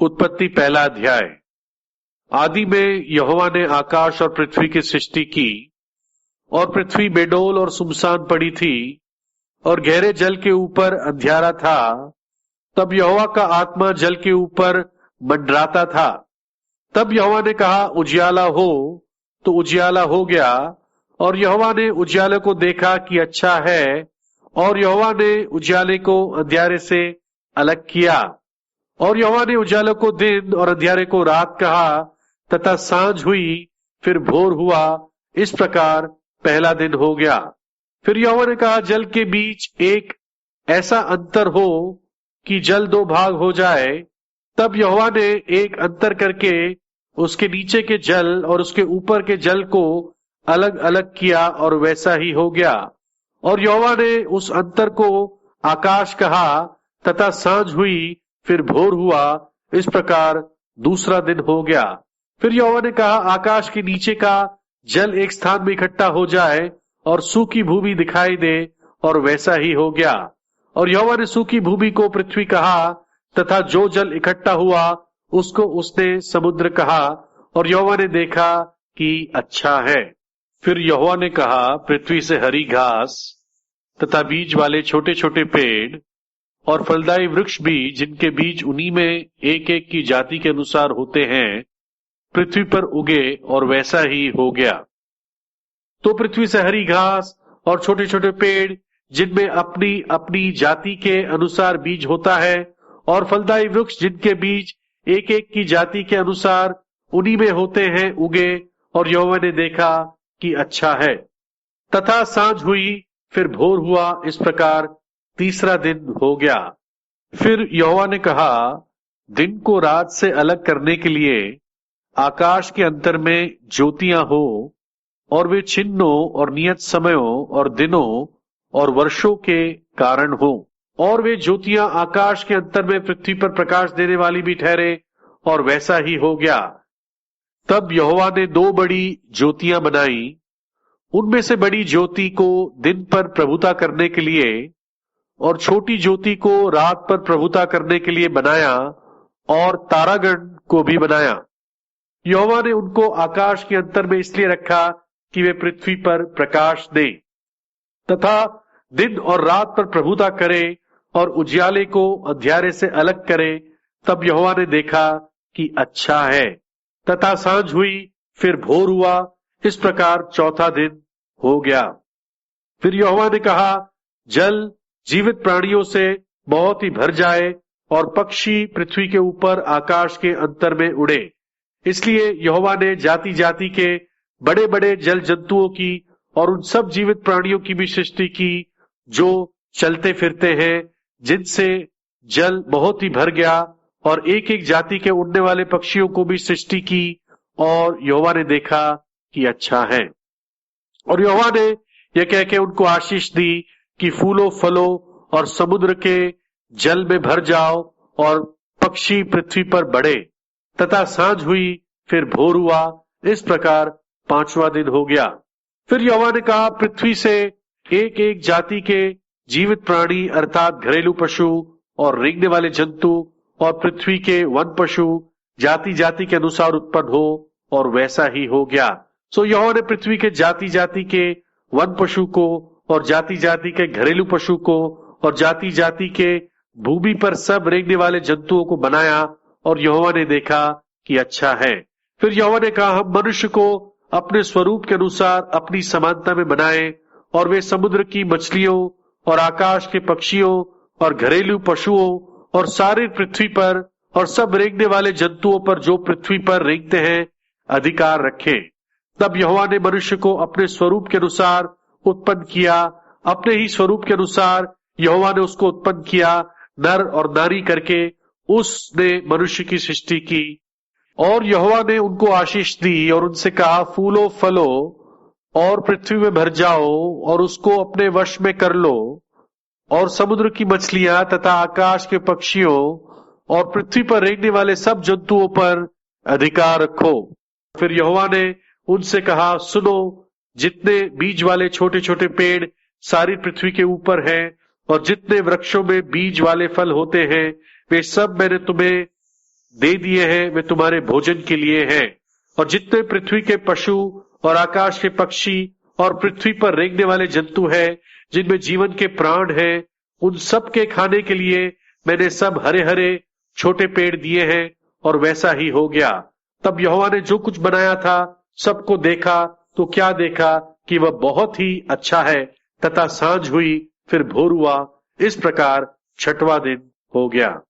उत्पत्ति पहला अध्याय। आदि में यहोवा ने आकाश और पृथ्वी की सृष्टि की, और पृथ्वी बेडौल और सुनसान पड़ी थी, और गहरे जल के ऊपर अंधियारा था। तब यहोवा का आत्मा जल के ऊपर मंडराता था। तब यहोवा ने कहा, उजियाला हो, तो उजियाला हो गया। और यहोवा ने उजियाले को देखा कि अच्छा है, और यहोवा ने उजियाले को अंधियारे से अलग किया। और यहोवा ने उजियाले को दिन और अंधियारे को रात कहा, तथा सांझ हुई, फिर भोर हुआ। इस प्रकार पहला दिन हो गया। फिर यहोवा ने कहा, जल के बीच एक ऐसा अंतर हो कि जल दो भाग हो जाए। तब यहोवा ने एक अंतर करके उसके नीचे के जल और उसके ऊपर के जल को अलग अलग किया, और वैसा ही हो गया। और यहोवा ने उस अंतर को आकाश कहा, तथा सांझ हुई, फिर भोर हुआ। इस प्रकार दूसरा दिन हो गया। फिर यहोवा ने कहा, आकाश के नीचे का जल एक स्थान में इकट्ठा हो जाए, और सूखी भूमि दिखाई दे, और वैसा ही हो गया। और यहोवा ने सूखी भूमि को पृथ्वी कहा, तथा जो जल इकट्ठा हुआ उसको उसने समुद्र कहा। और यहोवा ने देखा कि अच्छा है। फिर यहोवा ने कहा, पृथ्वी से हरी घास तथा बीज वाले छोटे छोटे पेड़ और फलदायी वृक्ष भी, जिनके बीज उन्हीं में एक एक की जाति के अनुसार होते हैं, पृथ्वी पर उगे, और वैसा ही हो गया। तो पृथ्वी से हरी घास और छोटे छोटे पेड़, जिनमें अपनी अपनी जाति के अनुसार बीज होता है, और फलदायी वृक्ष, जिनके बीज एक एक की जाति के अनुसार उन्हीं में होते हैं, उगे। और यहोवा ने देखा कि अच्छा है। तथा सांझ हुई, फिर भोर हुआ। इस प्रकार तीसरा दिन हो गया। फिर यहोवा ने कहा, दिन को रात से अलग करने के लिए आकाश के अंतर में ज्योतियां हो, और वे चिन्हों और नियत समयों और दिनों और वर्षों के कारण हो। और वे ज्योतियां आकाश के अंतर में पृथ्वी पर प्रकाश देने वाली भी ठहरे, और वैसा ही हो गया। तब यहोवा ने दो बड़ी ज्योतियां बनाई। उनमें से बड़ी ज्योति को दिन पर प्रभुता करने के लिए, और छोटी ज्योति को रात पर प्रभुता करने के लिए बनाया, और तारागण को भी बनाया। यहोवा ने उनको आकाश के अंतर में इसलिए रखा कि वे पृथ्वी पर प्रकाश दें, तथा दिन और रात पर प्रभुता करें, और उजियाले को अंधियारे से अलग करें। तब यहोवा ने देखा कि अच्छा है। तथा सांझ हुई, फिर भोर हुआ। इस प्रकार चौथा दिन हो गया। फिर यहोवा ने कहा, जल जीवित प्राणियों से बहुत ही भर जाए, और पक्षी पृथ्वी के ऊपर आकाश के अंतर में उड़े। इसलिए यहोवा ने जाति जाति के बड़े बड़े जल जंतुओं की और उन सब जीवित प्राणियों की भी सृष्टि की, जो चलते फिरते हैं, जिनसे जल बहुत ही भर गया। और एक एक जाति के उड़ने वाले पक्षियों को भी सृष्टि की। और यहोवा ने देखा कि अच्छा है। और यहोवा ने यह कह के उनको आशीष दी कि फूलो फलो और समुद्र के जल में भर जाओ, और पक्षी पृथ्वी पर बढ़े। तथा सांझ हुई, फिर भोर हुआ। इस प्रकार पांचवा दिन हो गया। फिर यहोवा ने कहा, पृथ्वी से एक एक जाति के जीवित प्राणी, अर्थात घरेलू पशु और रेंगने वाले जंतु, और पृथ्वी के वन पशु जाति जाति के अनुसार उत्पन्न हो, और वैसा ही हो गया। सो यहोवा ने पृथ्वी के जाति जाति के वन पशु को, और जाति जाति के घरेलू पशु को, और जाति जाति के भूमि पर सब रेंगने वाले जंतुओं को बनाया। और यहोवा ने देखा कि अच्छा है। फिर यहोवा ने कहा, हम मनुष्य को अपने स्वरूप के अनुसार अपनी समानता में बनाएं, और वे समुद्र की मछलियों और आकाश के पक्षियों और घरेलू पशुओं और सारे पृथ्वी पर और सब रेंगने वाले जंतुओं पर, जो पृथ्वी पर रेंगते हैं, अधिकार रखें। तब यहोवा ने मनुष्य को अपने स्वरूप के अनुसार उत्पन्न किया। अपने ही स्वरूप के अनुसार यहोवा ने उसको उत्पन्न किया, नर और नारी करके उसने मनुष्य की सृष्टि की। और यहोवा ने उनको आशीष दी, और उनसे कहा, फूलो फलो और पृथ्वी में भर जाओ, और उसको अपने वश में कर लो, और समुद्र की मछलियां तथा आकाश के पक्षियों और पृथ्वी पर रेंगने वाले सब जंतुओं पर अधिकार रखो। फिर यहोवा ने उनसे कहा, सुनो, जितने बीज वाले छोटे छोटे पेड़ सारी पृथ्वी के ऊपर हैं, और जितने वृक्षों में बीज वाले फल होते हैं, वे सब मैंने तुम्हें दे दिए हैं वे तुम्हारे भोजन के लिए हैं, और जितने पृथ्वी के पशु और आकाश के पक्षी और पृथ्वी पर रेंगने वाले जंतु हैं, जिनमें जीवन के प्राण हैं, उन सब के खाने के लिए मैंने सब हरे हरे छोटे पेड़ दिए हैं। और वैसा ही हो गया। तब यहोवा ने जो कुछ बनाया था सबको देखा, तो क्या देखा कि वह बहुत ही अच्छा है। तथा सांझ हुई, फिर भोर हुआ। इस प्रकार छठवां दिन हो गया।